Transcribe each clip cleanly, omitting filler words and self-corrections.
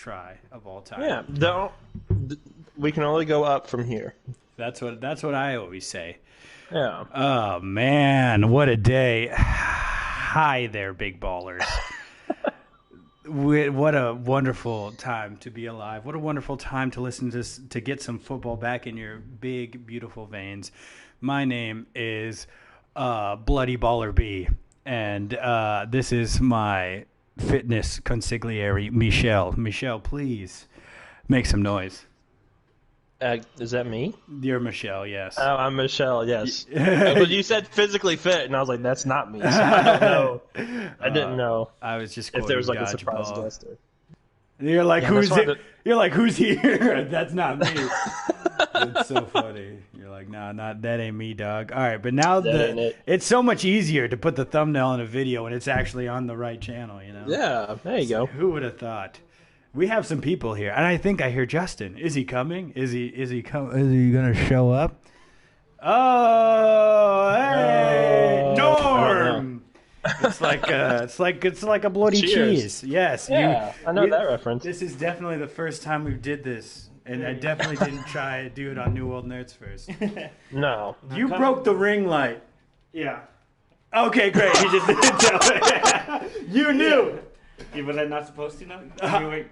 try of all time. Yeah, we can only go up from here. That's what I always say. Yeah. Oh man, what a day! Hi there, big ballers. What a wonderful time to be alive. What a wonderful time to listen to get some football back in your big, beautiful veins. My name is Bloody Baller B, and this is my fitness consigliere, Michelle. Michelle, please make some noise. Is that me? You're Michelle, yes. Oh, I'm Michelle, yes. But you said physically fit, and I was like, that's not me. So I don't know. I didn't know. I was just if there was like a surprise Dodgeball. guest. You're like, You're like, who's here? That's not me. It's so funny. You're like, nah, that ain't me, dog. All right, but now it's so much easier to put the thumbnail in a video when it's actually on the right channel, you know? Yeah, there you go. Who would have thought? We have some people here, and I think I hear Justin. Is he coming? Is he gonna show up? Oh, hey, Norm! It's like a bloody cheese. Yes. Yeah, I know that reference. This is definitely the first time we did this, and I definitely didn't try to do it on New World Nerds first. No. You broke the ring light. Yeah. Okay, great. You just didn't tell me. You knew. Yeah, was I not supposed to know?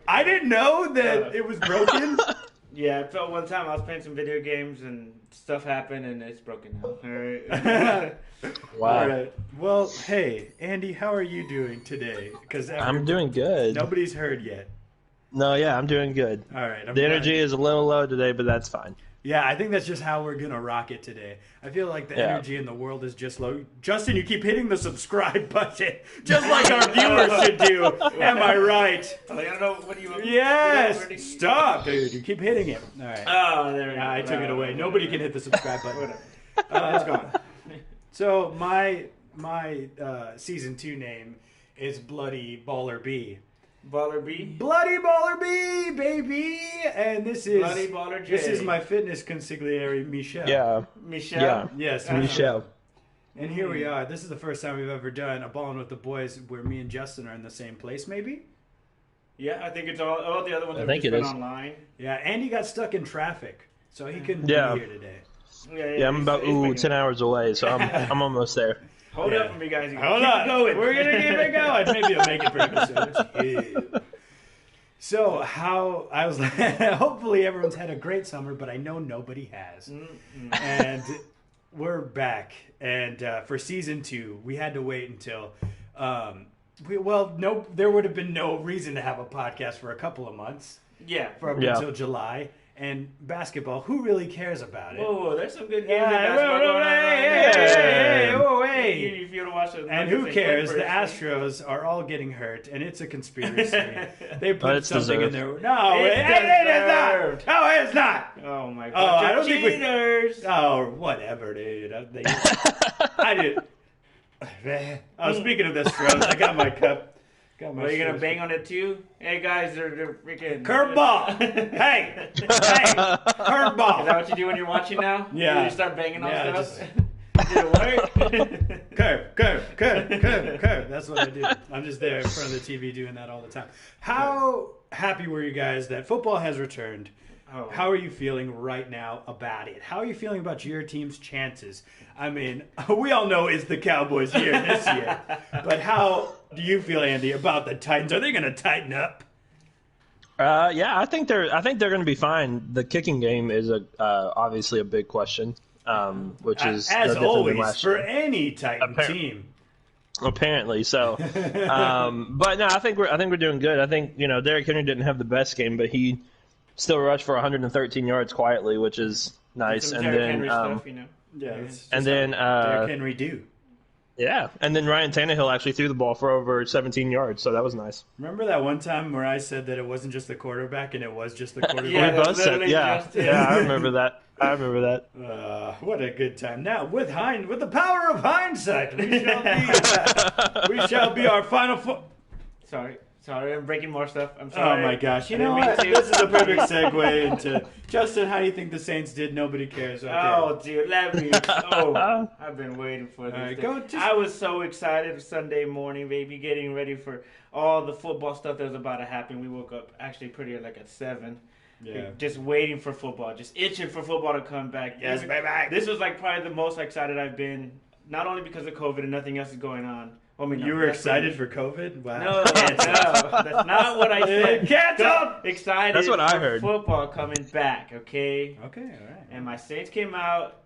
I didn't know that it was broken. Yeah, it felt one time I was playing some video games and stuff happened and it's broken now. All right. Wow. All right. Well, hey, Andy, how are you doing today? Because I'm doing good. Nobody's heard yet. No, yeah, I'm doing good. All right. The energy is a little low today, but that's fine. Yeah, I think that's just how we're going to rock it today. I feel like the energy in the world is just low. Justin, you keep hitting the subscribe button, just like our viewers should do. Am I right? I don't know. What do you want? Yes. Stop, dude. You keep hitting it. All right. Oh, there we go. I took it away. Nobody can hit the subscribe button. It's gone. So my season 2 name is Bloody Baller B. Baller B? Bloody Baller B, baby! And this is Bloody Baller J. This is my fitness consigliere, Michelle. Yeah. Michelle? Yeah. Yes, Michelle. And here we are. This is the first time we've ever done a Ballin' with the Boys where me and Justin are in the same place, maybe? Yeah, I think it's all the other ones I have think just it been is. online. Yeah, Andy got stuck in traffic, so he couldn't be Yeah. here today. Yeah, I'm about 10 hours away, so I'm almost there. Hold up for me, guys. Hold Keep on. it going. We're going to keep it going. Maybe it'll make it for episode 2. So I was like, hopefully everyone's had a great summer, but I know nobody has. And we're back. And for season 2, we had to wait until, there would have been no reason to have a podcast for a couple of months. Yeah. For up until July. And basketball, who really cares about it? Whoa, there's some good games of basketball going on right now. If you want to watch it. And who cares? The Astros are all getting hurt, and it's a conspiracy. They put something in there. No, it is not. No, it's not. Oh my God! I don't think cheaters. Whatever, dude. I did. Oh, speaking of the Astros, I got my cup. Are you gonna bang on it too? Hey guys, they're freaking curveball. Hey, curveball. Is that what you do when you're watching now? Yeah. You start banging on stuff. Did it work? Curve. That's what I do. I'm just there in front of the TV doing that all the time. How happy were you guys that football has returned? Oh. How are you feeling right now about it? How are you feeling about your team's chances? I mean, we all know it's the Cowboys' year this year. But how do you feel, Andy, about the Titans? Are they going to tighten up? Yeah, I think they're going to be fine. The kicking game is obviously a big question, which is as no always for any Titan team. Apparently, so. But no, I think we're doing good. I think Derrick Henry didn't have the best game, but he still rushed for 113 yards quietly, which is nice. And then Henry stuff, Yeah, and then Derrick Henry do. Yeah, and then Ryan Tannehill actually threw the ball for over 17 yards, so that was nice. Remember that one time where I said that it wasn't just the quarterback and it was just the quarterback? Yeah, we both said, yeah, I remember that. What a good time! Now, with the power of hindsight, we shall be our final. Sorry. Sorry, I'm breaking more stuff. I'm sorry. Oh my gosh! You I know didn't what? mean to. This is a perfect segue into Justin. How do you think the Saints did? Nobody cares. Okay. Oh, dude, let me. Oh, I've been waiting for this. All right, day. go, just- I was so excited Sunday morning, baby, getting ready for all the football stuff that was about to happen. We woke up actually pretty like at 7. Yeah. Just waiting for football, just itching for football to come back. Yes, baby. This was like probably the most excited I've been, not only because of COVID and nothing else is going on. Well, I mean, You were excited for COVID? Wow. No, that's not what I said. Cancelled! Excited. That's what I for heard. Football coming back, okay? Okay, all right. And my Saints came out.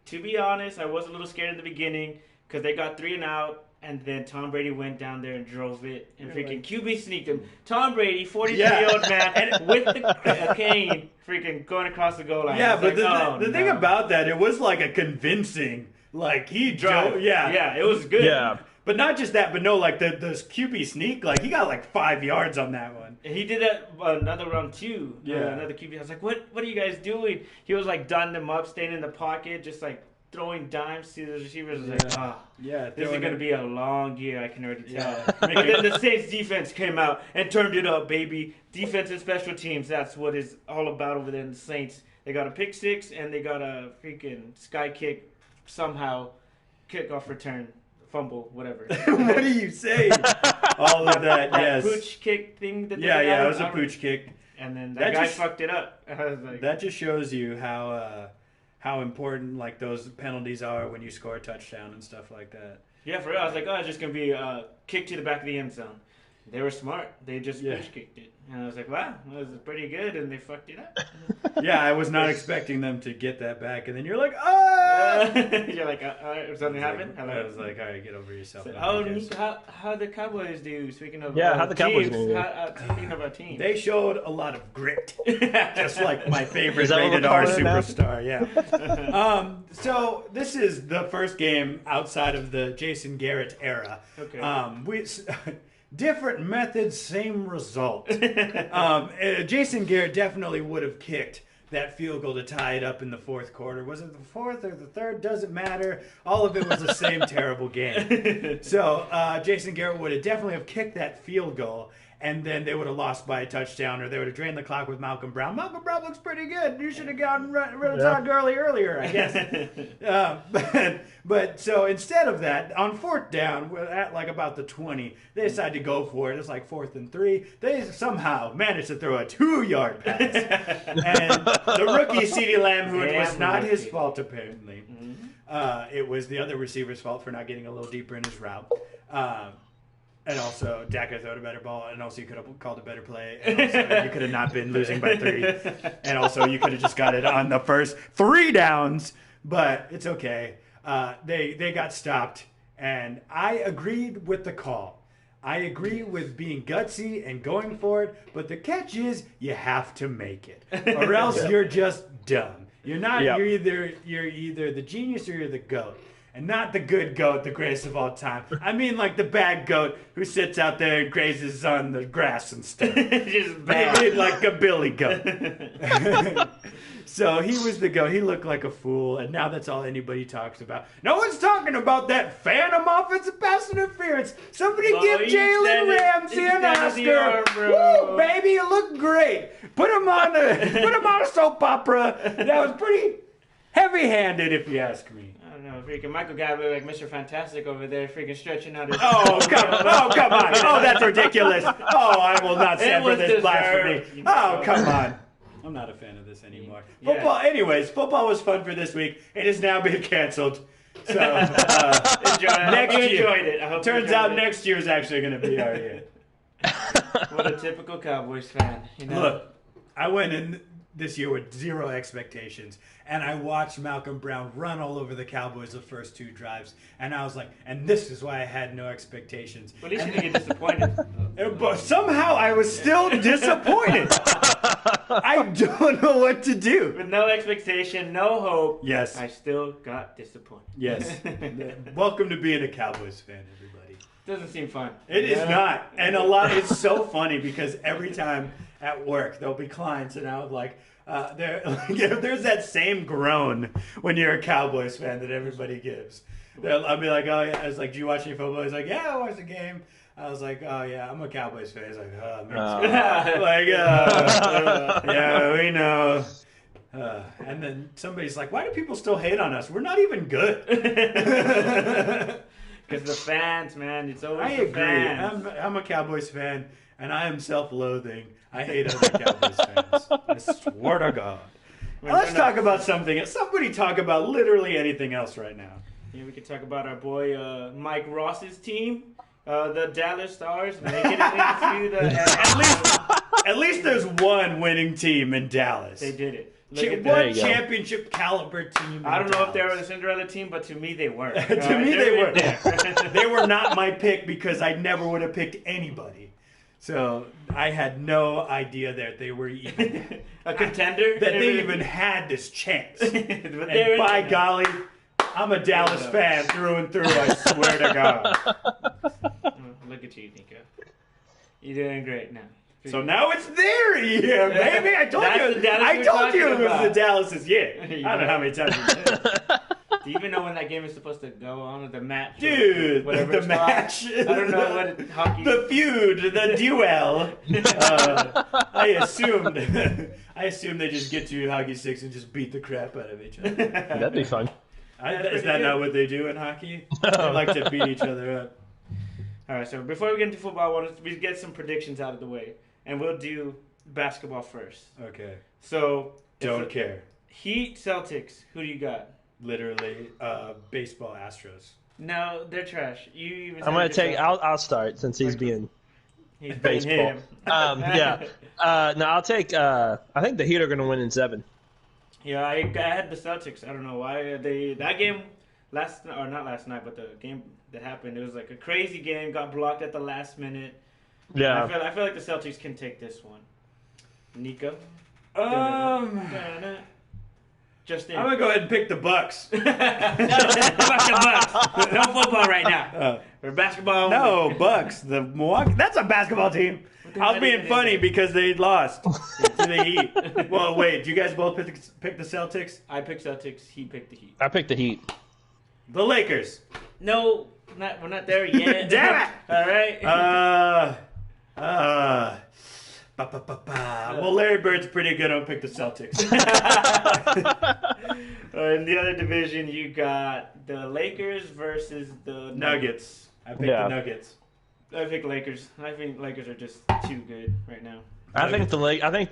To be honest, I was a little scared in the beginning because they got 3 and out, and then Tom Brady went down there and drove it, and freaking QB sneaked him. Tom Brady, 43-year-old man, and with the cane, freaking going across the goal line. Yeah, It's but like, the thing about that, it was like a convincing, like he drove. Yeah, it was good. Yeah. But not just that, but no, like the QB sneak, like he got like 5 yards on that one. He did that another round too. Yeah. Another QB. I was like, what are you guys doing? He was like dotting them up, staying in the pocket, just like throwing dimes to the receivers. I was like, Yeah, this is going to be a long year, I can already tell. Yeah. But then the Saints defense came out and turned it up, baby. Defense and special teams, that's what it's all about over there in the Saints. They got a pick 6 and they got a freaking sky kick, somehow, kickoff return. Fumble, whatever. What do you say? All of that, That yes. pooch kick thing that they Yeah, got, it was a pooch kick. And then That that guy just- fucked it up. I was like, That just shows you how important like those penalties are when you score a touchdown and stuff like that. yeah, for real. I was like, oh, it's just going to be a kick to the back of the end zone. They were smart. They just Yeah. push kicked it. And I was like, wow, that was pretty good, and they fucked it up. Yeah, I was not expecting them to get that back, and then you're like, oh! You're like, something happened? I was like, all right, get over yourself. So, now, I guess. Nico, how the Cowboys do? Speaking of Yeah, how'd the Cowboys teams, do? speaking of our team, They showed a lot of grit, just like my favorite Is that what rated we're R calling it now? superstar. Yeah. So this is the first game outside of the Jason Garrett era. Okay. Different methods, same result. Jason Garrett definitely would have kicked that field goal to tie it up in the fourth quarter. Was it the fourth or the third? Doesn't matter. All of it was the same terrible game. So Jason Garrett would have definitely have kicked that field goal, and then they would have lost by a touchdown, or they would have drained the clock with Malcolm Brown. Malcolm Brown looks pretty good. You should have gotten rid of Todd Gurley earlier, I guess. But so instead of that, on 4th down, at like about the 20, they decided to go for it. It's like 4th and 3. They somehow managed to throw a 2-yard pass. And the rookie CeeDee Lamb, who it was not his fault apparently. It was the other receiver's fault for not getting a little deeper in his route. And also, Dak could have thrown a better ball, and also you could have called a better play, and also you could have not been losing by 3. And also, you could have just got it on the first 3 downs, but it's okay. They got stopped, and I agreed with the call. I agree with being gutsy and going for it, but the catch is you have to make it, or else you're just dumb. You're not. Yep. You're either the genius or you're the goat. And not the good goat, the greatest of all time. I mean like the bad goat who sits out there and grazes on the grass and stuff. just bad. I mean, like a billy goat. So he was the goat. He looked like a fool, and now that's all anybody talks about. No one's talking about that phantom offensive pass interference. Somebody give Jalen Ramsey an Oscar. Woo, baby, you look great. Put him on a soap opera. That was pretty heavy-handed, if you ask me. I don't know, freaking Michael got look like Mr. Fantastic over there, freaking stretching out his. Oh, come on. Oh, that's ridiculous. Oh, I will not stand for was this blasphemy. deserved. Oh, come on. I'm not a fan of this anymore. Yeah. Football was fun for this week. It has now been canceled. So, Next year. Enjoyed it. I hope you turns enjoyed out it. next year is actually going to be our year. What a typical Cowboys fan. You know? Look, I went in this year with 0 expectations, and I watched Malcolm Brown run all over the Cowboys the first 2 drives, and I was like, and this is why I had no expectations. At least you didn't get disappointed. But somehow I was still disappointed. I don't know what to do. With no expectation, no hope. Yes. I still got disappointed. Yes. Welcome to being a Cowboys fan, everybody. Doesn't seem fun. It is not. And it's so funny because every time at work there'll be clients and I'll like, there's that same groan when you're a Cowboys fan that everybody gives. I'll be like, oh yeah, it's like, do you watch any football? He's like, yeah, I watched the game. I was like, oh yeah, I'm a Cowboys fan. He's like, oh, me too. Like, yeah, we know. And then somebody's like, why do people still hate on us? We're not even good. Because the fans, man, it's always I the agree. fans. I'm a Cowboys fan, and I am self-loathing. I hate other Cowboys fans. I swear to God. Let's talk about something. Somebody talk about literally anything else right now. Yeah, we could talk about our boy Mike Ross's team, the Dallas Stars. Making it into the At least there's one winning team in Dallas. They did it. One championship caliber team. I don't know if they were the Cinderella team, but to me they were. To me they were. They were not my pick because I never would have picked anybody. So I had no idea that they were even a contender. That they even had this chance. And by golly, I'm a Dallas fan through and through. I swear to God. Look at you, Nico. You're doing great now. So now it's their year, baby. I told you it was the Dallas's year. I don't know how many times you said. Do you even know when that game is supposed to go on with the match? Dude, the match. I don't know what hockey. The feud, the duel. I assumed they just get to hockey sticks and just beat the crap out of each other. That'd be fun. Is that not what they do in hockey? They like to beat each other up. All right, so before we get into football, I want to get some predictions out of the way. And we'll do basketball first. Okay. So don't care. Heat, Celtics. Who do you got? Literally, baseball Astros. No, they're trash. You even. I'm gonna take. I'll start since he's being baseball. Yeah. No, I'll take. I think the Heat are gonna win in 7. Yeah, I had the Celtics. I don't know why that game not last night, but the game that happened. It was like a crazy game. Got blocked at the last minute. Yeah. I feel like the Celtics can take this one. Nico? Justin. I'm going to go ahead and pick the Bucks. No, fuck the Bucks. No football right now. Or basketball. No, Bucks. The Milwaukee. That's a basketball team. I was being funny because they lost to the Heat. Well, wait. Do you guys both pick the Celtics? I picked Celtics. He picked the Heat. I picked the Heat. The Lakers. No, we're not there yet. Damn it. All right. Well, Larry Bird's pretty good. I'll pick the Celtics. In the other division, you got the Lakers versus the Nuggets. I picked the Nuggets. I pick Lakers. I think Lakers are just too good right now. I think the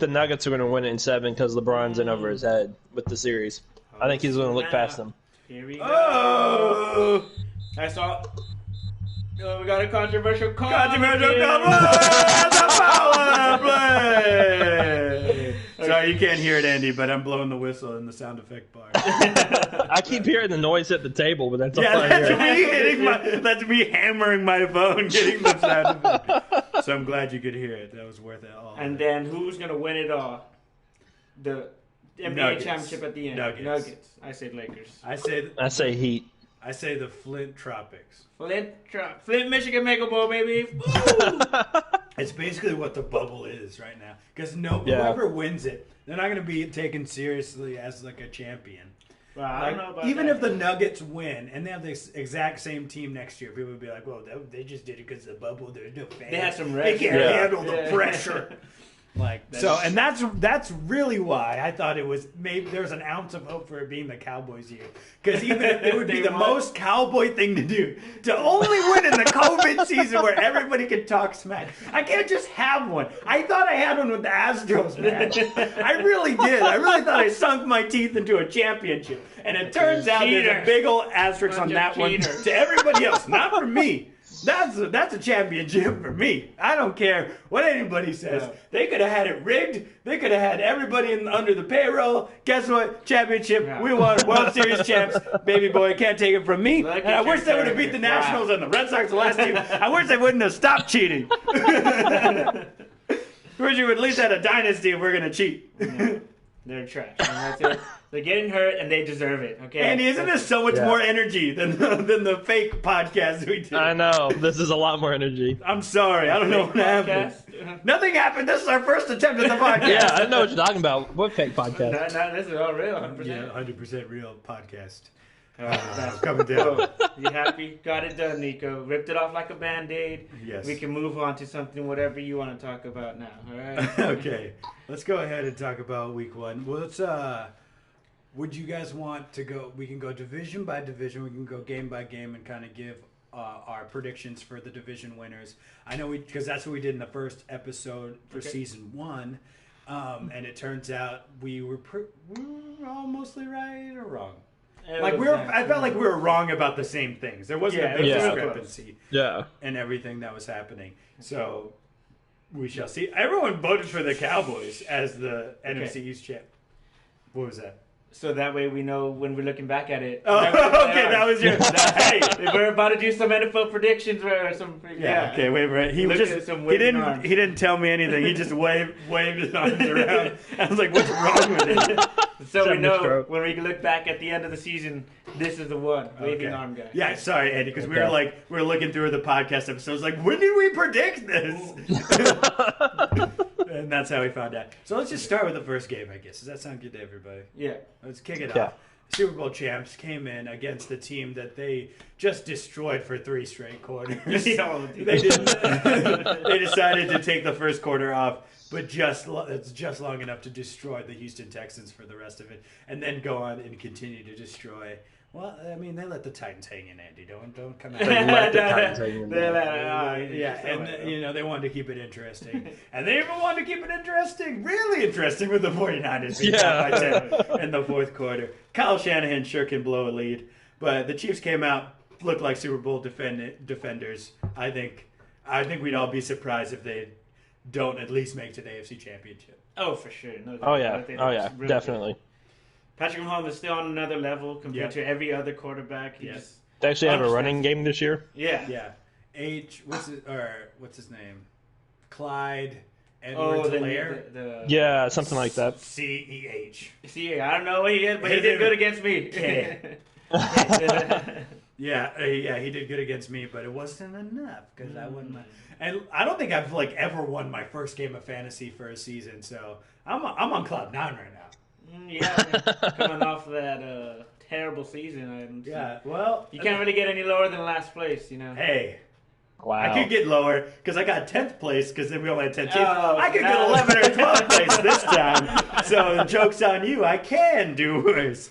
Nuggets are going to win it in 7 because LeBron's in over his head with the series. I think he's going to look past them. Here we go. Oh! I saw. We got a controversial call. That's a power play. Sorry, you can't hear it, Andy, but I'm blowing the whistle in the sound effect bar. I keep hearing the noise at the table, but that's all I hear. That's me hammering my phone, getting the sound effect. So I'm glad you could hear it. That was worth it all. And then who's gonna win it all? The NBA championship at the end. Nuggets. I say Lakers. I say Heat. I say the Flint Tropics. Flint, Michigan Mega Bowl, baby. It's basically what the bubble is right now. Because whoever wins it, they're not going to be taken seriously as like a champion. Well, I don't know about even that. if the Nuggets win and they have the exact same team next year, people would be like, "Well, they just did it because of the bubble. There's no fans. They had some They reps. can't handle the pressure." That's really why I thought it was maybe there's an ounce of hope for it being the Cowboys year, because even if it would be the most Cowboy thing to do to only win in the COVID season where everybody can talk smack. I can't just have one. I thought I had one with the Astros, man. I really did. I really thought I sunk my teeth into a championship, and it turns out there's a big old asterisk on that one to everybody else, not for me. That's a championship for me. I don't care what anybody says. Yeah. They could have had it rigged. They could have had everybody under the payroll. Guess what? Championship. Yeah. We won World Series champs. Baby boy, can't take it from me. And I wish they would have beat the Nationals and the Red Sox the last team. I wish they wouldn't have stopped cheating. I wish you would at least had a dynasty if we're going to cheat. Yeah. They're trash. And that's it. They're getting hurt, and they deserve it. Okay. Andy, isn't this so much more energy than the fake podcast we did? I know. This is a lot more energy. I'm sorry. I don't know what happened. Nothing happened. This is our first attempt at the podcast. Yeah, I know what you're talking about. What fake podcast? No, this is all real. 100%. Yeah, 100% real podcast. That's coming down. You happy? Got it done, Nico. Ripped it off like a Band-Aid. Yes. We can move on to something, whatever you want to talk about now. All right? Okay. Let's go ahead and talk about week 1. Well, let's, would you guys want to go, we can go division by division, we can go game by game and kind of give our predictions for the division winners. I know because that's what we did in the first episode for season 1. And it turns out we were all mostly right or wrong. I felt like we were wrong about the same things. There wasn't a big discrepancy in everything that was happening. So we shall see. Everyone voted for the Cowboys as the NFC East champ. What was that? So that way we know when we're looking back at it. Oh, okay, that was your. Hey, we're about to do some NFL predictions or some. Yeah. Okay. Wait. He didn't tell me anything. He just waved his arms around. I was like, "What's wrong with it?" So we know when we look back at the end of the season, this is the one waving arm guy. Yeah. Sorry, Eddie, because we were looking through the podcast episodes. Like, when did we predict this? And that's how we found out. So let's just start with the first game, I guess. Does that sound good to everybody? Yeah. Let's kick it off. Super Bowl champs came in against the team that they just destroyed for 3 straight quarters. They decided to take the first quarter off, but it's just long enough to destroy the Houston Texans for the rest of it, and then go on and continue to destroy. Well, I mean, they let the Titans hang in, Andy. Don't come out. They let the Titans hang in. They wanted to keep it interesting. And they even wanted to keep it interesting, really interesting, with the 49ers being down by 10 in the fourth quarter. Kyle Shanahan sure can blow a lead. But the Chiefs came out, looked like Super Bowl defenders. I think we'd all be surprised if they don't at least make to the AFC Championship. Oh, for sure. No, really definitely. Patrick Mahomes is still on another level compared to every other quarterback. They actually have a running game this year. Yeah. What's his name? Clyde Edwards-Helaire? Something like that. CEH. I don't know what he is, but he did good against me. He did good against me, but it wasn't enough because I wouldn't. And I don't think I've ever won my first game of fantasy for a season, so I'm on cloud 9 right now. Coming off that terrible season. Well, you can't really get any lower than last place, you know. Hey, wow, I could get lower because I got 10th place because then we only had 10 teams. I could get 11 or 12th place this time. So the joke's on you. I can do worse.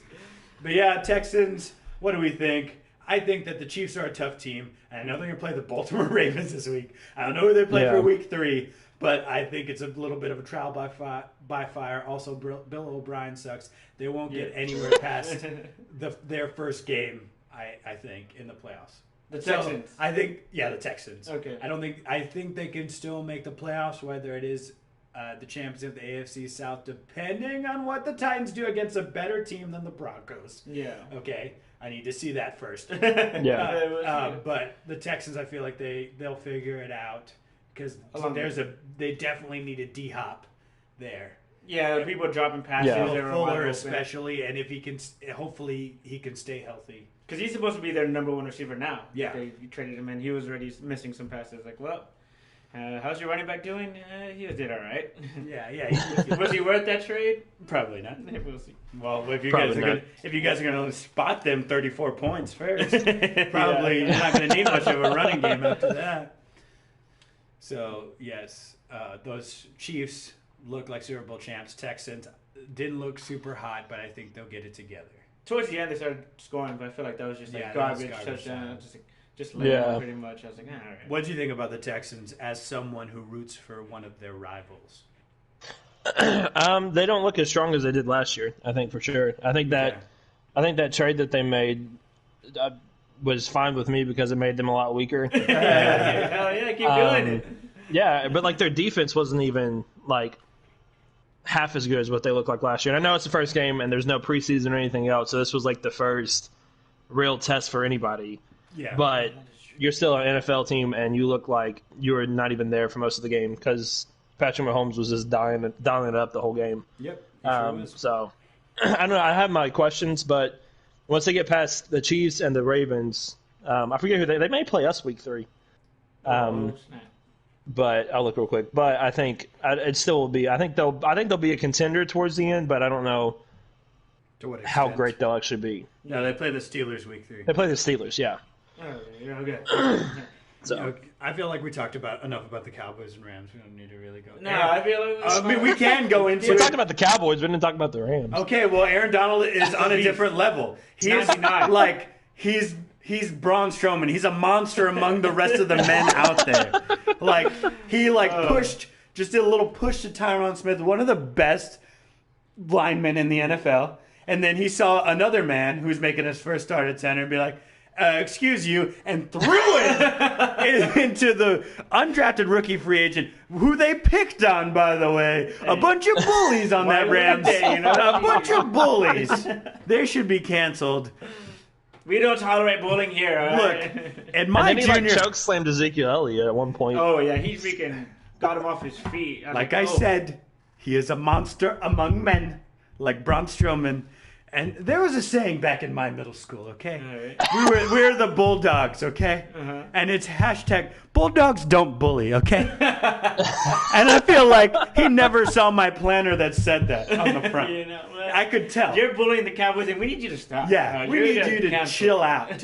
But Texans. What do we think? I think that the Chiefs are a tough team. And I know they're going to play the Baltimore Ravens this week. I don't know who they play for week 3. But I think it's a little bit of a trial by fire. Also, Bill O'Brien sucks. They won't get anywhere past their first game, I think, in the playoffs. The Texans? I think, the Texans. Okay. I think they can still make the playoffs, whether it is the champions of the AFC South, depending on what the Titans do against a better team than the Broncos. Yeah. Okay. I need to see that first. But the Texans, I feel like they'll figure it out. Because they definitely need a D-Hop there. Yeah, people are dropping passes. Fuller especially, and if he can, hopefully he can stay healthy. Because he's supposed to be their number 1 receiver now. Yeah. They traded him in. He was already missing some passes. Like, how's your running back doing? He did all right. Yeah. Was he worth that trade? Probably not. We'll see. Well, if you guys are going to spot them 34 points first, probably you're not going to need much of a running game after that. So, yes, those Chiefs look like Super Bowl champs. Texans didn't look super hot, but I think they'll get it together. Towards the end, they started scoring, but I feel like that was just garbage touchdown. Just laying pretty much. I was like, all right. What do you think about the Texans as someone who roots for one of their rivals? They don't look as strong as they did last year, I think, for sure. I think that trade that they made was fine with me because it made them a lot weaker. Hell yeah, keep doing it. Yeah, but their defense wasn't even half as good as what they looked like last year. And I know it's the first game and there's no preseason or anything else, so this was the first real test for anybody. Yeah. But you're still an NFL team and you look like you were not even there for most of the game because Patrick Mahomes was just dialing it up the whole game. Yep. So I don't know. I have my questions, but once they get past the Chiefs and the Ravens, I forget who they may play us week 3. But I'll look real quick. But I think it still will be. I think they'll be a contender towards the end, but I don't know To what extent? how great they'll actually be. No, they play the Steelers week 3. They play the Steelers, yeah. Oh, yeah, okay. So I feel like we talked enough about the Cowboys and Rams. We don't need to really go. No, I feel like we can go into we it. talked about the Cowboys, we didn't talk about the Rams. Okay, well, Aaron Donald is on a different level. He's 99. like he's Braun Strowman. He's a monster among the rest of the men out there. Like he just did a little push to Tyron Smith, one of the best linemen in the NFL, and then he saw another man who's making his first start at center and be like, excuse you, and threw it into the undrafted rookie free agent, who they picked on, by the way. A bunch of bullies on that Rams. A bunch of bullies. They should be canceled. We don't tolerate bullying here. All right? Look, and my and then junior... he choke slammed Ezekiel Elliott at one point. Oh, yeah, he freaking got him off his feet. Like I said, he is a monster among men, like Braun Strowman. And there was a saying back in my middle school, okay? Right. We're the Bulldogs, okay? Uh-huh. And it's hashtag Bulldogs don't bully, okay? And I feel like he never saw my planner that said that on the front. You know, I could tell. You're bullying the Cowboys, and we need you to stop. Yeah, we need you to cancel. chill out.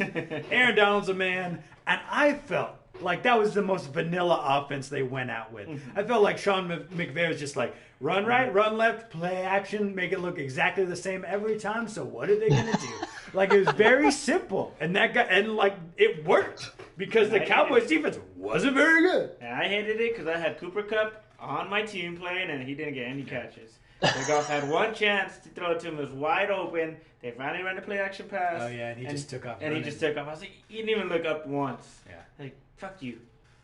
Aaron Donald's a man, and I felt like that was the most vanilla offense they went out with. I felt like Sean McVay was just like, run right, run left, play action, make it look exactly the same every time. So what are they going to do? Like, it was very simple. And it worked because the Cowboys defense wasn't very good. And I hated it because I had Cooper Kupp on my team playing, and he didn't get any catches. The Goff had one chance to throw it to him. It was wide open. They finally ran the play action pass. Oh, yeah, and he just took off. And he just took off. I was like, he didn't even look up once. Yeah. Like, fuck you.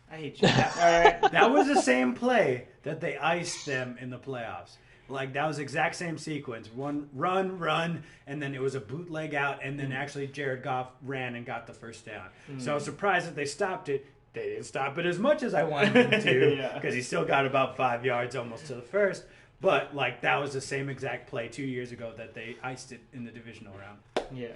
I hate you. All right. That was the same play that they iced them in the playoffs. Like, that was the exact same sequence. One run, and then it was a bootleg out, and then actually Jared Goff ran and got the first down. So I was surprised that they stopped it. They didn't stop it as much as I wanted them to, because he still got about 5 yards almost to the first. But, like, that was the same exact play 2 years ago that they iced it in the divisional round. Yeah.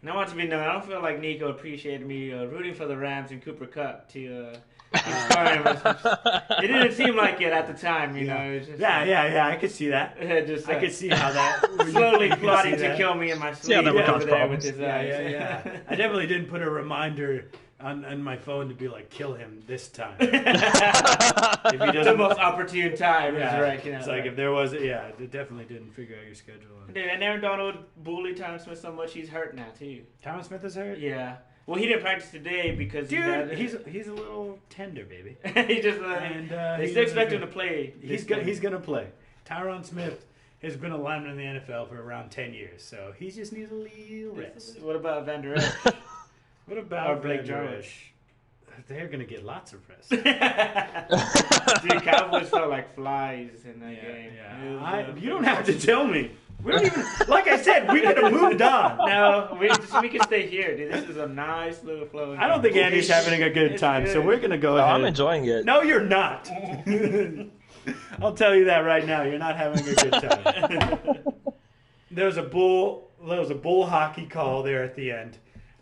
And I want to be known, I don't feel like Nico appreciated me rooting for the Rams and Cooper Kupp to it didn't seem like it at the time, you know. It was just, I could see that. Just, I could see how that slowly you could plotting see to that. kill me in my sleep that would over cause there problems. with his eyes. Yeah. I definitely didn't put a reminder on my phone to be like, kill him this time. If he The doesn't, most opportune time is right. You know, it's like if there was, it definitely didn't figure out your schedule. Dude, and Aaron Donald bullied Tyron Smith so much he's hurt now too. Tyron Smith is hurt? Yeah. Well, he didn't practice today because Dude, he's a little tender, baby. he just they still expect him to play. He's gonna play. Tyron Smith has been a lineman in the NFL for around 10 years, so he just needs a little rest. What about Van Der Esch? What about Or Blake Van Der Jarwin? Esch? They're gonna get lots of rest. Dude, Cowboys felt like flies in that game. Yeah. You don't have to tell me. We don't even, like I said, we could have moved on. No, we can stay here, dude. This is a nice little flow. I don't think Andy's having a good time, so we're gonna go ahead. I'm enjoying it. No, you're not. I'll tell you that right now. You're not having a good time. There was a bull hockey call there at the end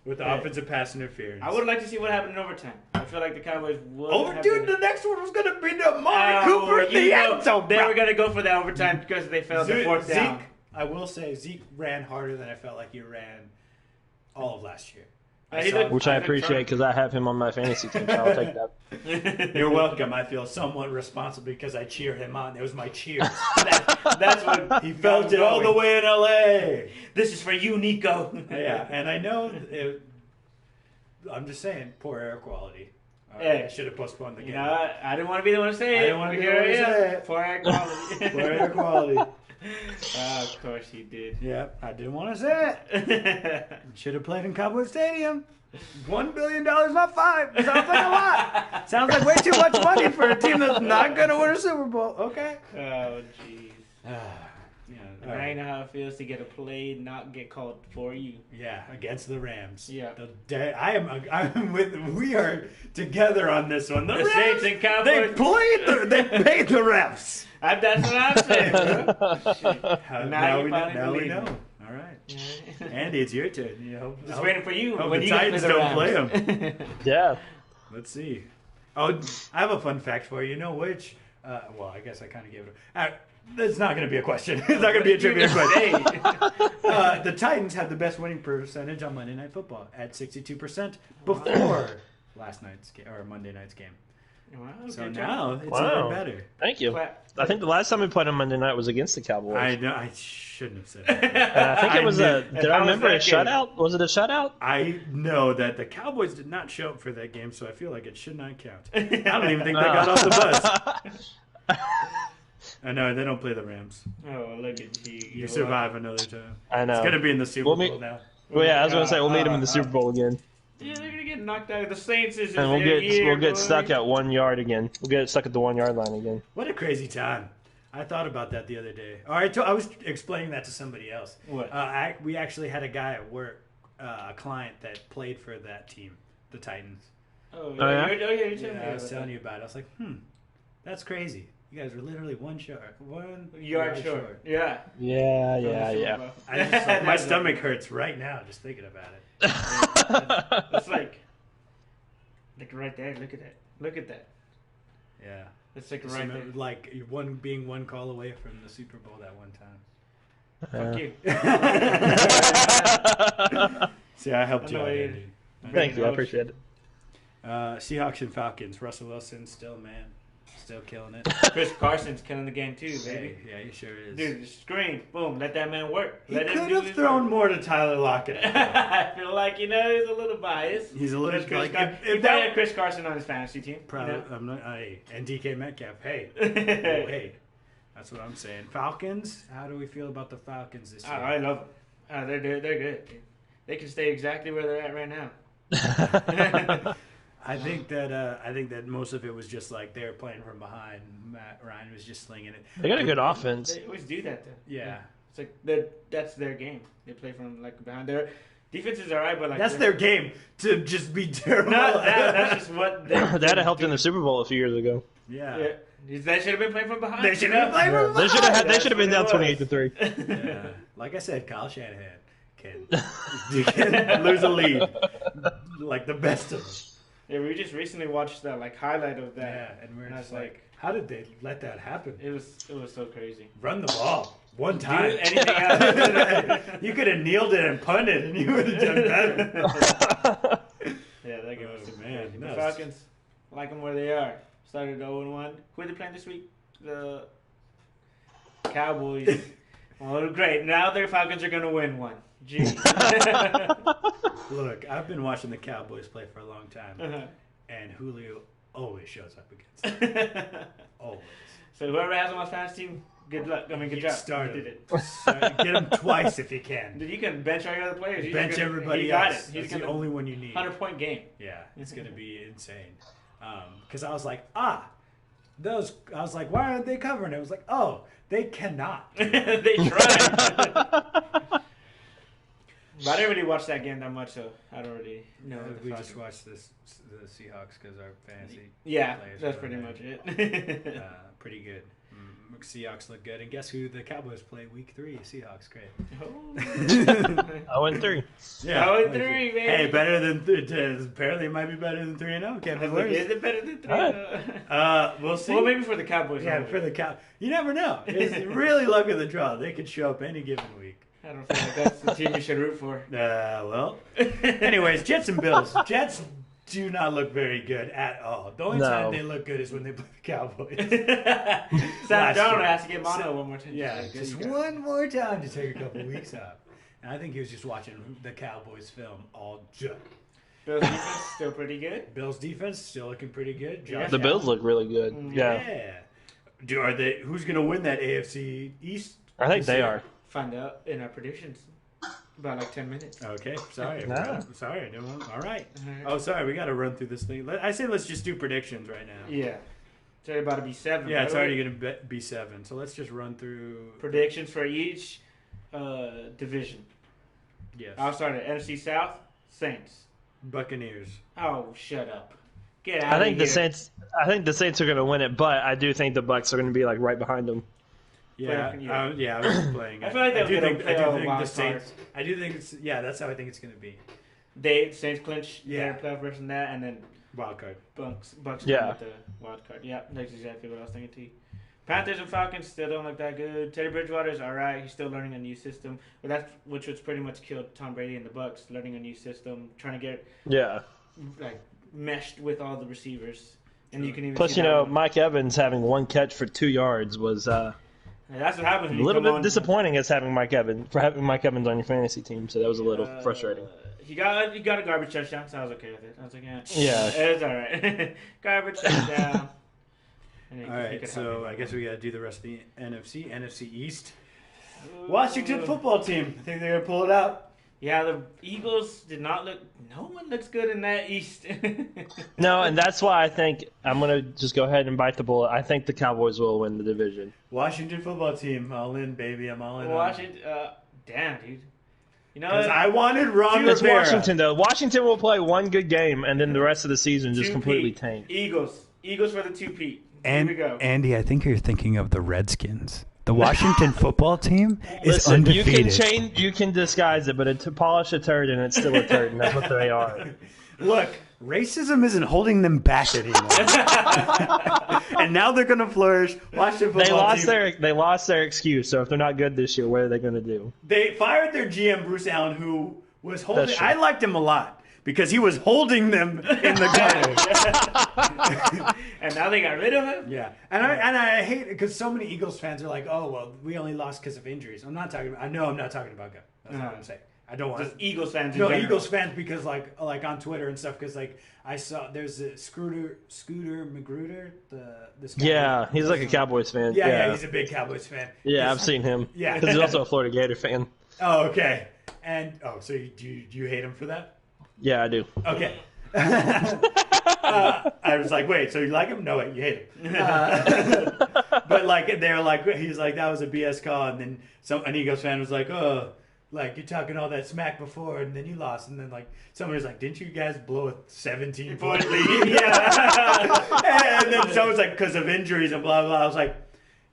with the offensive pass interference. I would like to see what happened in overtime. I feel like the Cowboys would. Dude, the next one was gonna be the Amari Cooper in the end zone. They were gonna go for the overtime because they failed the fourth down. I will say Zeke ran harder than I felt like he ran all of last year. Which I appreciate because I have him on my fantasy team, so I'll take that. You're welcome. I feel somewhat responsible because I cheer him on. It was my cheers. That's what He felt it all the way in L.A. This is for you, Nico. Yeah, and I know I'm just saying, poor air quality. Hey. I should have postponed the game. You know, I didn't want to be the one to say it. I didn't want to be the one to say it. Poor air quality. Poor air quality. Of course you did. Yeah, I didn't want to say it. Should have played in Cowboy Stadium. $1 billion, not $5. Sounds like a lot. Sounds like way too much money for a team that's not going to win a Super Bowl. Okay. Oh, jeez. Now you know how it feels to get a play not get called for you. Yeah, against the Rams. Yeah. We are together on this one. The Rams, Saints and Cowboys. they paid the refs. That's what I'm saying, bro. Now we finally know. believe me. All right. Andy, it's your turn. Just waiting for you. Hope When the you Titans don't play them. Yeah. Let's see. Oh, I have a fun fact for you. You know which? Well, I guess I kind of gave it. That's not going to be a question. It's not going to be a trivia question. The Titans had the best winning percentage on Monday Night Football at 62% before last night's game or Monday night's game. Wow, So good now job. it's even better. Thank you. Clap. I think the last time we played on Monday night was against the Cowboys. I know. I shouldn't have said that. And I think it was did I remember a shutout? Was it a shutout? I know that the Cowboys did not show up for that game, so I feel like it should not count. I don't even think they got off the bus. I know, they don't play the Rams. Oh, look at you. You survive another time. I know. It's going to be in the Super Bowl now. Well, yeah, I was going to say, we'll meet them in the Super Bowl again. Yeah, they're going to get knocked out. The Saints is And we'll get stuck at 1 yard again. We'll get stuck at the 1 yard line again. What a crazy time. I thought about that the other day. I was explaining that to somebody else. What? We actually had a guy at work, a client that played for that team, the Titans. Oh, yeah? You're telling me. I was telling you about it. I was like, that's crazy. You guys were literally 1 yard short. Yeah. Yeah. I just, my stomach hurts right now just thinking about it. It's like right there. Look at that. Yeah. It's like right there. Like being 1 call away from the Super Bowl that one time. Fuck you. See, I helped you out, you. Andy. Thank you. I appreciate it. Seahawks and Falcons. Russell Wilson still killing it. Chris Carson's killing the game too, baby. Yeah, he sure is. Dude, screen, boom, let that man work. He could have thrown more to Tyler Lockett. I feel like he's a little biased. He's a little He like probably had Chris Carson on his fantasy team. Probably, I'm not. And DK Metcalf. Hey, that's what I'm saying. Falcons. How do we feel about the Falcons this year? I love them. They're good. They can stay exactly where they're at right now. I think that most of it was just like they were playing from behind. Matt Ryan was just slinging it. They got a good offense. They always do that though. Yeah. It's like that's their game. They play from like behind. Their defense is alright, but like that's their game to just be terrible. That's just what that had helped in the Super Bowl a few years ago. Yeah. They should have been playing from behind. They should have been playing from behind. They should have been down 28-3. Yeah. Like I said, Kyle Shanahan can lose a lead like the best of them. Yeah, we just recently watched that highlight of that. Yeah, and we're just like, how did they let that happen? It was so crazy. Run the ball one time. Anything else? You could have kneeled it and punted, and you would have done better. Yeah, that game was man. The Falcons like them where they are. Started 0-1. Who are they playing this week? The Cowboys. Well, great. Now their Falcons are going to win one. Jeez. Look, I've been watching the Cowboys play for a long time, and Julio always shows up against them. Always. So whoever has him on his fantasy team, good luck. I mean, good job. Start did it. Get him twice if you can. Dude, you can bench all your other players. Bench everybody else. That's the only one you need. 100-point game. Yeah, it's going to be insane. Because I was like, I was like, why aren't they covering it? I was like, oh, they cannot. They tried. But I didn't really watch that game that much, so I don't really know. We just watched the Seahawks because our fantasy players that's pretty much it. Pretty good. Seahawks look good. And guess who the Cowboys play week 3? Seahawks, great. 0-3. Yeah. 0-3, baby. Hey, better than apparently it might be better than 3-0. Can't be worse. Is it better than 3-0? We'll see. Well, maybe for the Cowboys. Yeah, for the Cow. You never know. It's really luck of the draw. They could show up any given week. I don't feel like that's the team you should root for. Well. Anyways, Jets and Bills. Jets do not look very good at all. The only time they look good is when they play the Cowboys. Sam Darnold has to get mono one more time. Yeah, just one more time to take a couple weeks off. And I think he was just watching the Cowboys film all day. Bills defense still pretty good. Bills defense still looking pretty good. The Bills look really good. Yeah. Who's going to win that AFC East? I think they are. Find out in our predictions. About 10 minutes. Okay, sorry. No. Sorry, I didn't want. All right. Oh, sorry. We got to run through this thing. I say let's just do predictions right now. Yeah. It's already about to be 7. Yeah, it's already going to be 7. So let's just run through predictions for each division. Yes. I'll start at NFC South. Saints. Buccaneers. Oh, shut up. Get out. I think the Saints are going to win it, but I do think the Bucs are going to be right behind them. Yeah, I was just playing. I feel like they're going to play a wild Saints. I do think it's that's how I think it's going to be. Saints clinch their playoff versus that, and then wild card. Bucks with the wild card. Yeah, that's exactly what I was thinking too. Panthers and Falcons still don't look that good. Teddy Bridgewater's all right. He's still learning a new system, but which was pretty much killed Tom Brady and the Bucks. Learning a new system, trying to get meshed with all the receivers, and you can even plus see that Mike Evans having 1 catch for 2 yards was that's what happens. a little bit disappointing as having Mike Evans on your fantasy team. So that was a little frustrating. He got a garbage touchdown, so I was okay with it. I was like, yeah, it's all right. Garbage touchdown. All right, so I guess we got to do the rest of the NFC East. Washington football team. I think they're going to pull it out. Yeah, the Eagles did not look. No one looks good in that East. No, and that's why I think I'm going to just go ahead and bite the bullet. I think the Cowboys will win the division. Washington football team, all in, baby. I'm all in. Washington, damn, dude. You know, because I wanted Ron It's Rivera. Washington, though. Washington will play 1 good game, and then the rest of the season just completely tank. Eagles for the 2-peat. And Andy, I think you're thinking of the Redskins. The Washington football team is undefeated. You can disguise it, but to polish a turd and it's still a turd, and that's what they are. Look, racism isn't holding them back anymore. And now they're going to flourish. Washington football team. They lost their excuse, so if they're not good this year, what are they going to do? They fired their GM, Bruce Allen, who was holding. I liked him a lot. Because he was holding them in the gutter. And now they got rid of him? Yeah. And I hate it because so many Eagles fans are like, oh, well, we only lost because of injuries. I'm not talking about – I know I'm not talking about God. That's not what I'm saying. I don't want – Just Eagles fans in No, general. Eagles fans because like on Twitter and stuff because like I saw there's a Scooter Magruder, this guy. Yeah, he's like a Cowboys fan. Yeah, he's a big Cowboys fan. Yeah, I've seen him. Yeah. Because he's also a Florida Gator fan. Oh, okay. And – so do you hate him for that? Yeah, I do. Okay. I was like, wait, so you like him? No, wait, you hate him. But like, they're like, he's like, that was a BS call. And then an Eagles fan was like, oh, like you're talking all that smack before and then you lost. And then like, someone was like, didn't you guys blow a 17-point lead? Yeah. And then someone's like, because of injuries and blah, blah. I was like,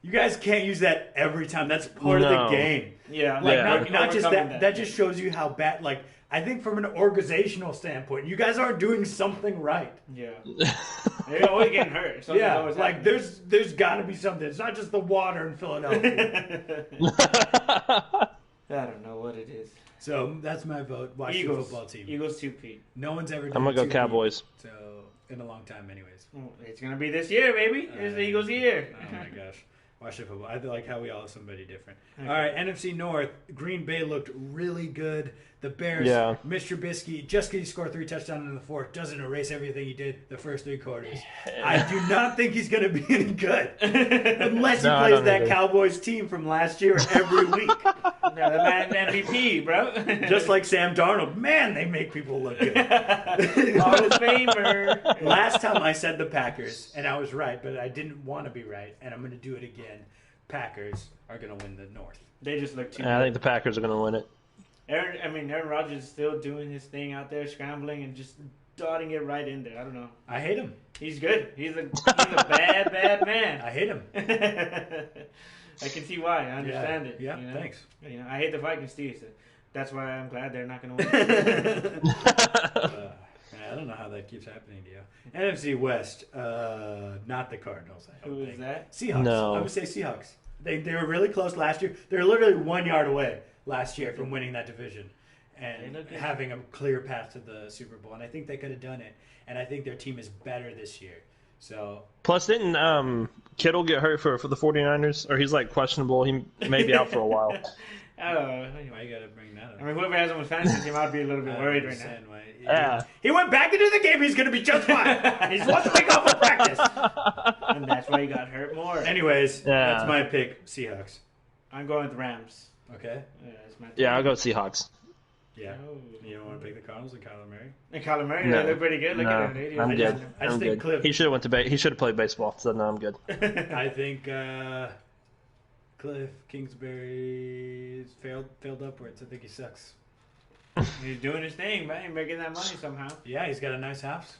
you guys can't use that every time. That's part of the game. Yeah. Like, not just that. That just shows you how bad, like, I think from an organizational standpoint, you guys aren't doing something right. Yeah. They're always getting hurt. Something's like there's got to be something. It's not just the water in Philadelphia. I don't know what it is. So that's my vote. Washington football team. Eagles 2-peat. No one's ever done I'm going to go Cowboys. So in a long time anyways. Well, it's going to be this year, baby. It's the Eagles' year. Oh my gosh. Washington football. I like how we all have somebody different. Okay. All right, NFC North. Green Bay looked really good. The Bears, Mr. Trubisky, just because he scored 3 touchdowns in the fourth, doesn't erase everything he did the first 3 quarters. I do not think he's going to be any good unless he plays that Cowboys team from last year every week. The man's MVP, bro. Just like Sam Darnold. Man, they make people look good. Hall of Famer. Last time I said the Packers, and I was right, but I didn't want to be right, and I'm going to do it again. Packers are going to win the North. They just look too good. I think the Packers are going to win it. Aaron Rodgers is still doing his thing out there, scrambling and just dotting it right in there. I don't know. I hate him. He's good. He's a bad, bad man. I hate him. I can see why. I understand it. Yeah, thanks. I hate the Vikings too, so that's why I'm glad they're not going to win. I don't know how that keeps happening to you. NFC West, not the Cardinals. Who is that? Seahawks. No. I would say Seahawks. They were really close last year. They were literally 1 yard away last year from winning that division and having a clear path to the Super Bowl. And I think they could have done it. And I think their team is better this year. So plus, didn't Kittle get hurt for the 49ers? Or he's like questionable. He may be out for a while. Why you got to bring that up? I mean, whoever has him with fantasy team, I'd be a little bit worried right now. Yeah. He went back into the game. He's going to be just fine. He's 1 week off of practice. And that's why he got hurt more. Anyways, that's my pick, Seahawks. I'm going with Rams. Okay. I'll go Seahawks. Yeah. Oh. You don't want to pick the Cardinals and Kyler Murray? And Kyler Murray, they look pretty good. Look at him. I'm good. I just think Cliff. He should have played baseball. So no, I'm good. I think Cliff Kingsbury's failed upwards. I think he sucks. He's doing his thing, man. He's making that money somehow. Yeah, he's got a nice house.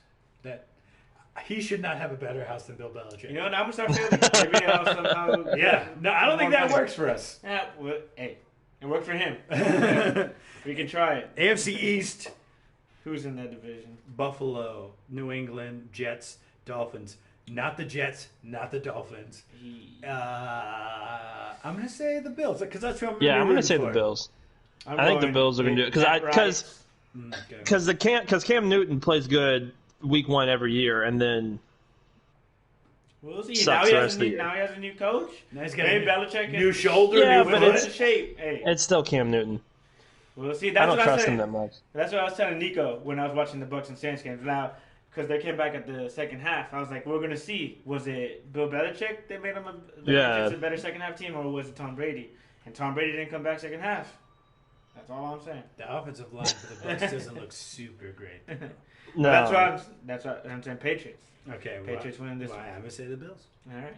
He should not have a better house than Bill Belichick. You know what? I'm going to start feeling maybe somehow. Yeah. No, I don't think that works for us. Yeah, well, hey, it worked for him. We can try it. AFC East. Who's in that division? Buffalo, New England, Jets, Dolphins. Not the Jets, not the Dolphins. I'm going to say the Bills because that's who I'm Yeah, I'm going to say for. the Bills. I think the Bills are going to do it because Cam Newton plays good week 1 every year, and then we'll see. Sucks Now he the has rest of the year. now he has a new coach. Now he's got Maybe a Belichick new shoulder, Yeah, new but foot. it's in shape. Hey, it's still Cam Newton. we'll see. I That's don't what trust said. him that much. That's what I was telling Nico when I was watching the Bucks and Saints games. Now, because they came back at the second half, I was like, we're gonna see. Was it Bill Belichick that made him a better second half team, or was it Tom Brady? And Tom Brady didn't come back second half. That's all I'm saying. The offensive line for the Bucks doesn't look super great. No, That's what I'm saying. Patriots. Okay, Patriots winning this I'm one. going to say the Bills. All right.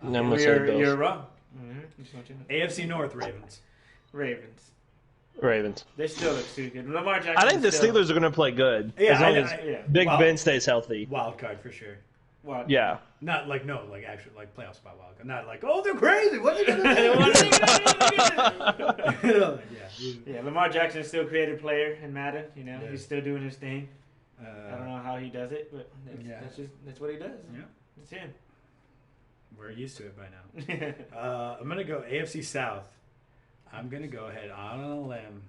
I'm going to say the Bills. You're wrong. Mm-hmm. Just want you to know. AFC North, Ravens. Ravens. They still look too good. Lamar Jackson. I think the Steelers are going to play good as long as Big Ben stays healthy. Wild card for sure. What? Yeah. Not like actually like playoff spot wild card. Not like they're crazy. What are they gonna do? Yeah, Lamar Jackson is still a creative player in Madden. You know, Yeah. he's still doing his thing. I don't know how he does it, but that's what he does. Yeah. It's him. We're used to it by now. I'm gonna go AFC South. I'm gonna go ahead on a limb.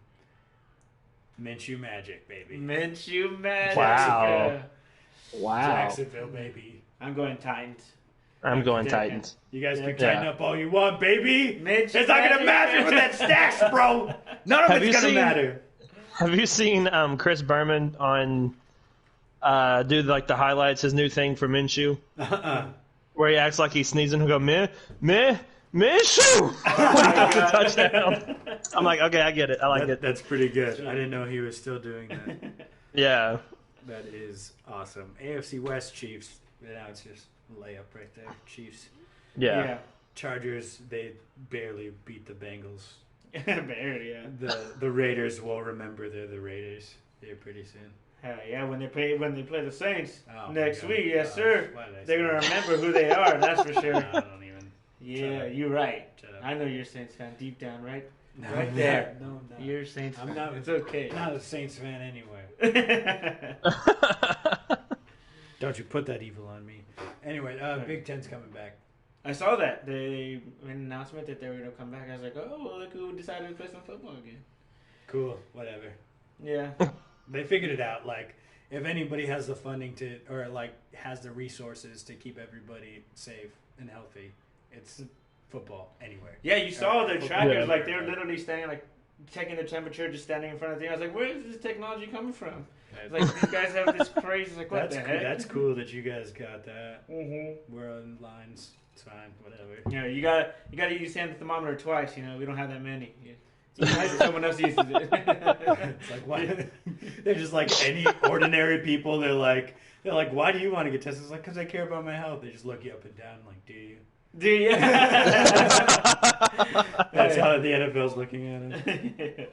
Minshew Magic, baby. Minshew Magic. Wow. Jacksonville, baby. I'm going Titans. I'm going Titans. You guys can tighten up all you want, baby. Minshew It's not gonna matter with that stash, bro. None of it's gonna matter. Have you seen Chris Berman on do like the highlights, his new thing for Minshew? Where he acts like he's sneezing. He'll go, Minshew! It's a touchdown. I'm like, okay, I get it. I like it. That's pretty good. I didn't know he was still doing that. Yeah. That is awesome. AFC West Chiefs. Now it's just layup right there. Chiefs. Yeah. Chargers, they barely beat the Bengals. Barely, yeah. The Raiders will remember they're the Raiders. They're pretty soon. Hell yeah, when they play the Saints next God. week, yes sir. Why did I say They're gonna that? remember who they are. That's for sure. No, I don't even. Yeah, you're right. Shut up. I know you're a Saints fan deep down, right? No, Right I'm there. not. No, I'm not. You're a Saints fan. I'm not. It's okay. Not a Saints fan anyway. Don't you put that evil on me. Anyway, Big Ten's coming back. I saw that. They made an announcement that they were gonna come back. I was like, oh, look who decided to play some football again. Cool. Whatever. Yeah. They figured it out. Like, if anybody has the funding to, or like has the resources to keep everybody safe and healthy, it's football anywhere. Yeah, you saw their trackers. Yeah. Like, they were literally standing, like, checking the temperature, just standing in front of the thing. I was like, where is this technology coming from? Like, these guys have this crazy, like, what That's the cool. heck? That's cool that you guys got that. Mm-hmm. We're on lines. It's fine. Whatever. Yeah, you gotta use the thermometer twice. You know, we don't have that many. Someone else uses it. It's like, why? They're just like any ordinary people. They're like, why do you want to get tested? It's like, because I care about my health. They just look you up and down, like, do you? Do you? That's how the NFL's looking at it.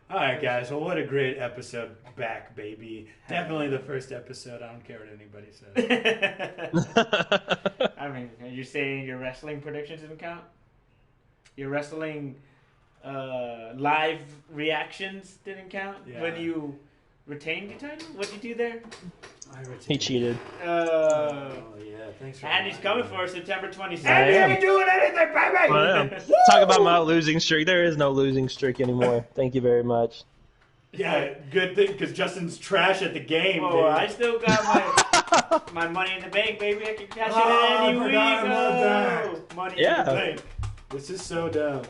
All right, guys. Well, what a great episode back, baby. Definitely the first episode. I don't care what anybody says. I mean, are you saying your wrestling predictions didn't count? Your wrestling live reactions didn't count when you retained your title? What'd you do there? He cheated. Oh, yeah. Thanks for And he's coming for September 27th. I am. And he ain't doing anything, baby! I am. Talk about my losing streak. There is no losing streak anymore. Thank you very much. Yeah, good thing, because Justin's trash at the game. Oh, dude. I still got my money in the bank, baby. I can cash it in any week. Money in the bank. This is so dumb.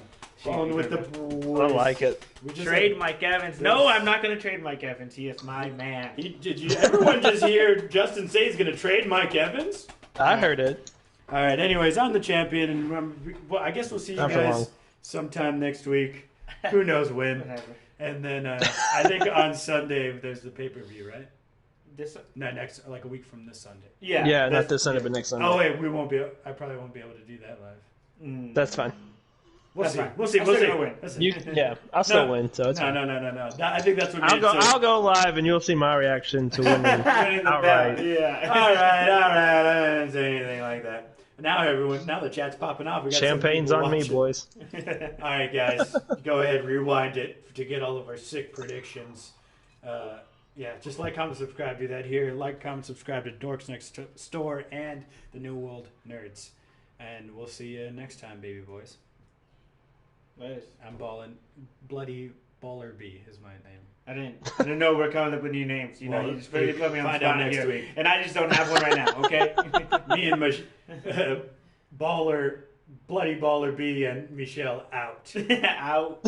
On with the boys. I like it. Trade Mike Evans. No, I'm not going to trade Mike Evans. He is my man. Everyone just hear Justin say he's going to trade Mike Evans? I heard it. All right. Anyways, I'm the champion, and I guess we'll see you guys sometime next week. Who knows when? Whatever. And then I think on Sunday there's the pay-per-view, right? No, next, like a week from this Sunday. Yeah. Yeah, not this Sunday, but next Sunday. Oh wait, I probably won't be able to do that live. That's fine. We'll see. Fine. We'll see. I'll We'll still see. win. I'll still win. So it's fine. No. I think that's what I'll go live, and you'll see my reaction to winning outright. Yeah. All right. I didn't say anything like that. Now the chat's popping off. We got Champagne's some on people me, watching. boys. All right, guys, go ahead, rewind it to get all of our sick predictions. Yeah, just like, comment, subscribe. Do that here. Like, comment, subscribe to Dorks Next Store and the New World Nerds. And we'll see you next time, baby boys. Nice. I'm ballin'. Bloody Baller B is my name. I didn't know we're coming up with new names. You know, you just really put me on the find out spot next here. week. And I just don't have one right now, okay? Me and Bloody Baller B and Michelle out. Out.